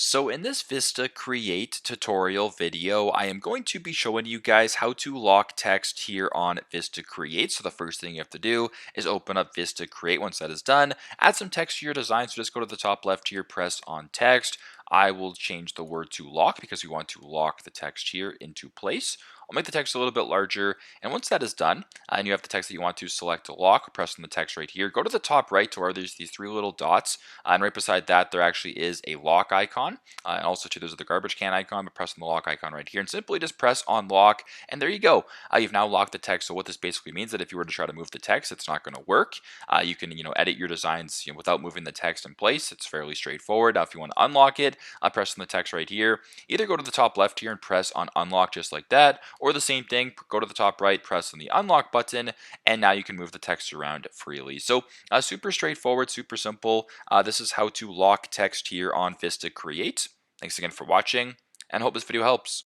So in this VistaCreate tutorial video, I am going to be showing you guys how to lock text here on VistaCreate. So the first thing you have to do is open up VistaCreate. Once that is done, add some text to your design. So just go to the top left here, press on text. I will change the word to lock because we want to lock the text here into place. I'll make the text a little bit larger. And once that is done, and you have the text that you want to select to lock, press on the text right here. Go to the top right to where there's these three little dots. And right beside that, there actually is a lock icon. And also, too, there's the garbage can icon, but press on the lock icon right here and simply just press on lock. And there you go. You've now locked the text. So what this basically means that if you were to try to move the text, it's not going to work. You can, edit your designs without moving the text in place. It's fairly straightforward. Now, if you want to unlock it, press on the text right here. Either go to the top left here and press on unlock just like that, or the same thing, go to the top right, press on the unlock button, and now you can move the text around freely. So super straightforward, super simple. This is how to lock text here on VistaCreate. Thanks again for watching, and hope this video helps.